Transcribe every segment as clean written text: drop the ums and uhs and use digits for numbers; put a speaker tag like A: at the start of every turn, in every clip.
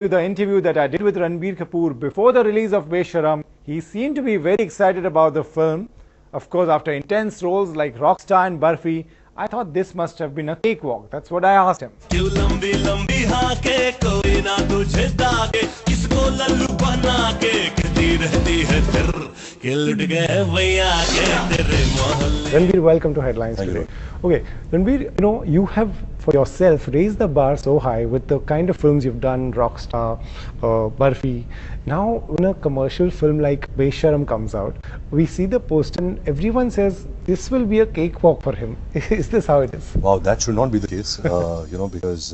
A: the interview that I did with Ranbir Kapoor before the release of Besharam, he seemed to be very excited about the film. Of course, after intense roles like Rockstar and Barfi, I thought this must have been a cakewalk. That's what I asked him. Ranbir, welcome to Headlines today. Okay, Ranbir, you have for yourself raised the bar so high with the kind of films you've done, Rockstar, Barfi. Now, when a commercial film like Besharam comes out, we see the poster and everyone says this will be a cakewalk for him. Is this how it is?
B: Wow, that should not be the case, because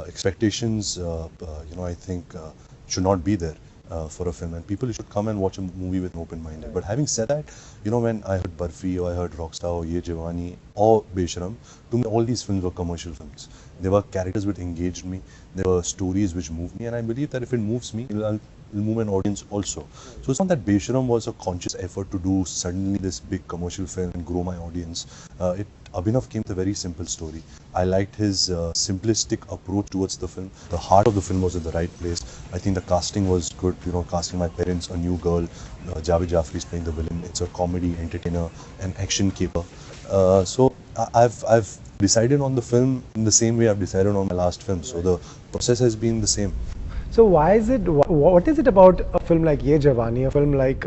B: expectations, I think should not be there. For a film, and people should come and watch a movie with an open mind. But having said that, when I heard Barfi or I heard Rockstar or Ye Jawani or Besharam, to me all these films were commercial films. There were characters which engaged me, there were stories which moved me, and I believe that if it moves me, it'll move an audience also. So it's not that Besharam was a conscious effort to do suddenly this big commercial film and grow my audience. Abhinav came with a very simple story. I liked his simplistic approach towards the film. The heart of the film was in the right place. I think the casting was good, casting my parents, a new girl, Javed Jaffrey is playing the villain. It's a comedy, entertainer, an action keeper. So I've decided on the film in the same way I've decided on my last film. So the process has been the same.
A: So what is it about a film like Ye Jawani, a film like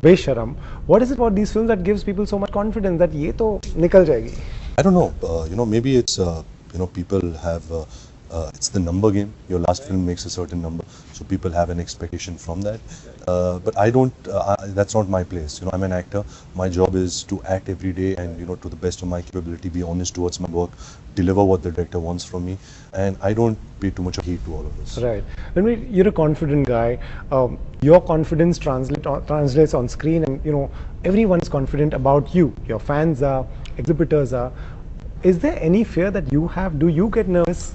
A: Besharam? What is it about these films that gives people so much confidence that ye to nikal jayegi?
B: I don't know. Maybe it's people have it's the number game. Your last film makes a certain number, so people have an expectation from that. But I don't. That's not my place. I'm an actor. My job is to act every day and to the best of my capability, be honest towards my work, deliver what the director wants from me, and I don't pay too much heed to all of this.
A: Right. When you're a confident guy, your confidence translates on screen, and everyone's confident about you. Your fans are, exhibitors are. Is there any fear that you have? Do you get nervous?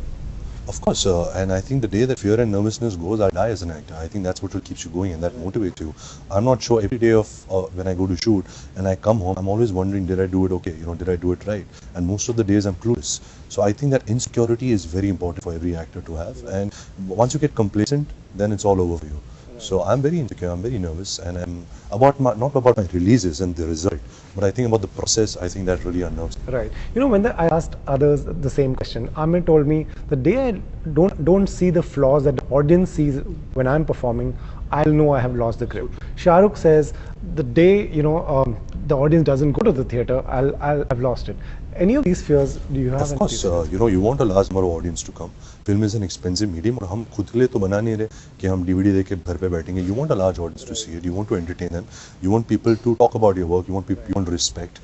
B: Of course, and I think the day that fear and nervousness goes, I die as an actor. I think that's what will keep you going and that motivates you. I'm not sure every day of when I go to shoot and I come home, I'm always wondering, did I do it okay? Did I do it right? And most of the days I'm clueless. So I think that insecurity is very important for every actor to have. And once you get complacent, then it's all over for you. So I'm very insecure, I'm very nervous, and I'm not about my releases and the result, but I think about the process. I think that really unnerves me.
A: Right. When I asked others the same question, Amir told me the day I don't see the flaws that the audience sees when I'm performing, I'll know I have lost the grip. Shah Rukh says the day the audience doesn't go to the theater, I've lost it. Any of these fears do you have?
B: Of course, you want a large number of audience to come. Film is an expensive medium, और हम खुद के लिए तो बना नहीं रहे कि हम DVD देख के घर पे बैठेंगे. You want a large audience to see it. You want to entertain them. You want people to talk about your work. You want respect.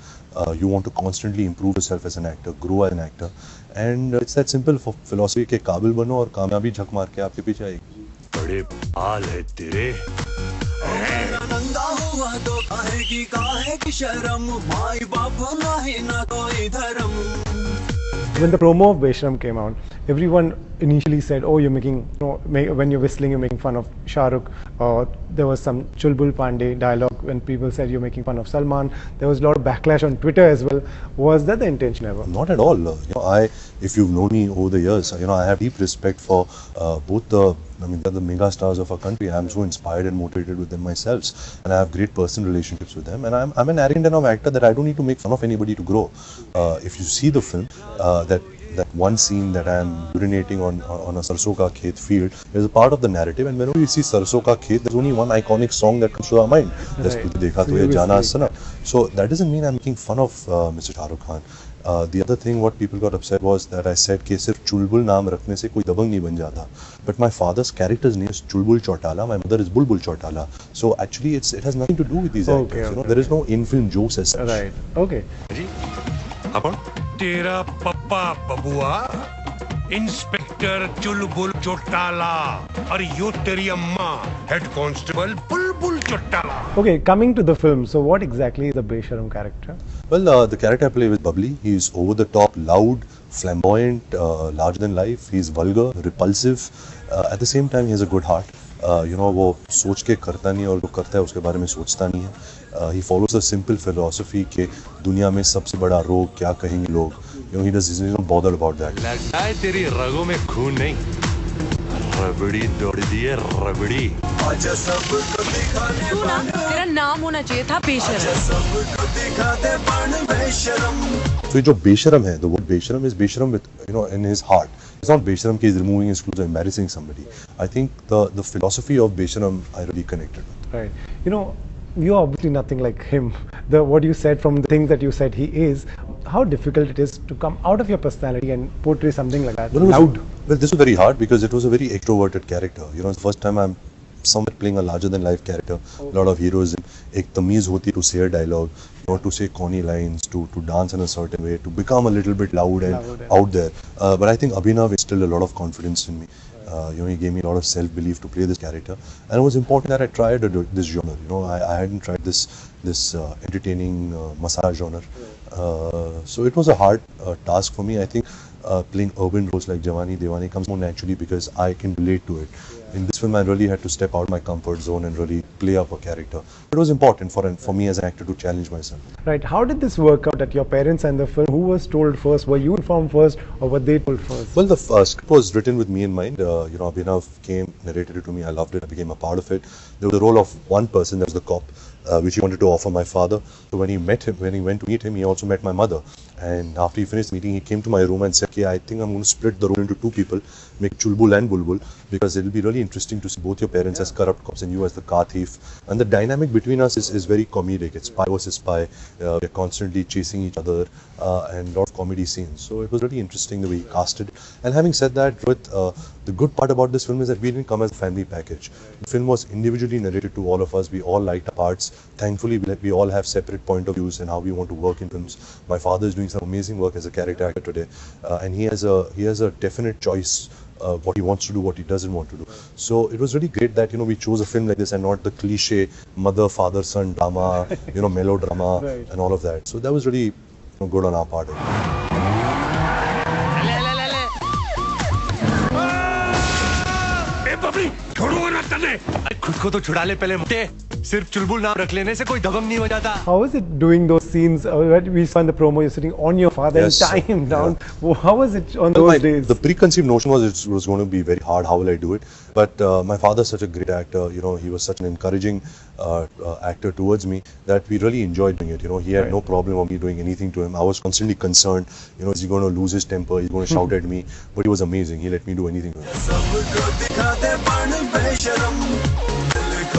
B: You want to constantly improve yourself as an actor, grow as an actor, and it's that simple philosophy के काबिल बनो और कामयाबी झक मार के आपके पीछे आएगी.
C: बड़े बाल है तेरे.
A: When the promo of Besharam came out, everyone initially said, "Oh, you're making, when you're whistling, you're making fun of Shah Rukh." There was some Chulbul Pandey dialogue when people said you're making fun of Salman. There was a lot of backlash on Twitter as well. Was that the intention ever?
B: Not at all. If you've known me over the years, I have deep respect for both they're the mega stars of our country. I'm so inspired and motivated with them myself, and I have great personal relationships with them. And I'm an arrogant enough actor that I don't need to make fun of anybody to grow. If you see the film, that one scene that I'm urinating on a sarson ka khet field is a part of the narrative. And whenever you see sarson ka khet, there's only one iconic song that comes to our mind. Right. So that doesn't mean I'm making fun of Mr. Shah Rukh Khan. The other thing what people got upset was that I said कि सिर्फ चुलबुल नाम रखने से कोई दबंग नहीं बन जाता. But my father's character's name is Chulbul Chautala. My mother is Bulbul Chautala. So actually it has nothing to do with these actors. Okay. There is no in-film jokes as such.
A: Right. Okay.
C: जी, अपन तेरा पप्पा बबुआ inspector चुलबुल चौटाला और यो तेरी अम्मा head constable Bulbul Chautala.
A: Okay, coming to the film, so what exactly is the Besharam character?
B: Well, the character I play with Bubbly, he's over the top, loud, flamboyant, larger than life. He's vulgar, repulsive. At the same time, he has a good heart. वो सोच के करता नहीं और जो करता है उसके बारे में सोचता नहीं है. He follows the simple philosophy कि दुनिया में सबसे बड़ा रोग क्या कहेंगे लोग. He's not bothered about that.
C: लगता है तेरी रगों में खून नहीं
B: रबड़ी दौड़ दिए रबड़ी।
D: तू ना तेरा नाम होना चाहिए था बेशरम।
B: So जो बेशरम है, the word बेशरम is बेशरम with in his heart. It's not बेशरम कि he's removing his clothes or embarrassing somebody. I think the philosophy of बेशरम I really connected with.
A: Right. You're obviously nothing like him. What you said, from the things that you said he is, how difficult it is to come out of your personality and portray something like that. Loud.
B: Well, this was very hard because it was a very extroverted character. It's the first time I'm somewhere playing a larger than life character. A lot of heroism. एक तमीज होती to say a dialogue, to say corny lines, to dance in a certain way, to become a little bit loud and out there. But I think Abhinav instilled a lot of confidence in me. He gave me a lot of self-belief to play this character, and it was important that I tried this genre. I hadn't tried this entertaining masala genre, so it was a hard task for me. I think playing urban roles like Jawani Diwani comes more naturally because I can relate to it. In this film, I really had to step out of my comfort zone and really play up a character. It was important for me as an actor to challenge myself.
A: Right. How did this work out at your parents and the film? Who was told first? Were you informed first, or were they told first?
B: Well, the script was written with me in mind. Abhinav came, narrated it to me. I loved it. I became a part of it. There was the role of one person, that was the cop, which he wanted to offer my father. So when he went to meet him, he also met my mother. And after he finished the meeting, he came to my room and said, "Okay, I think I'm going to split the role into two people, make Chulbul and Bulbul, because it'll be really interesting to see both your parents as corrupt cops and you as the car thief. And the dynamic between us is very comedic. It's spy versus spy. We're constantly chasing each other and a lot of comedy scenes. So it was really interesting the way he casted. And having said that, Rohit, the good part about this film is that we didn't come as a family package. The film was individually narrated to all of us. We all liked our parts. Thankfully, we all have separate point of views and how we want to work in films. My father is doing some amazing work as a character actor today, and he has a definite choice what he wants to do, what he doesn't want to do. So it was really great that we chose a film like this and not the cliche mother father son drama, melodrama
A: Right.
B: and all of that. So that was really good on our part.
C: ए बबली छोड़ूंगा ना तने।
E: खुद को तो छुड़ा ले पहले मोटे। सिर्फ चुलबुल नाम रख लेने से कोई दबंग नहीं हो जाता।
A: How was it doing those scenes? We saw in the promo, you're sitting on your father and tying him down. Well, how was it on those days?
B: The preconceived notion was it was going to be very hard. How will I do it? But my father is such a great actor. He was such an encouraging actor towards me that we really enjoyed doing it. He had no problem of me doing anything to him. I was constantly concerned. Is he going to lose his temper? He's going to shout at me. But he was amazing. He let me do anything to him.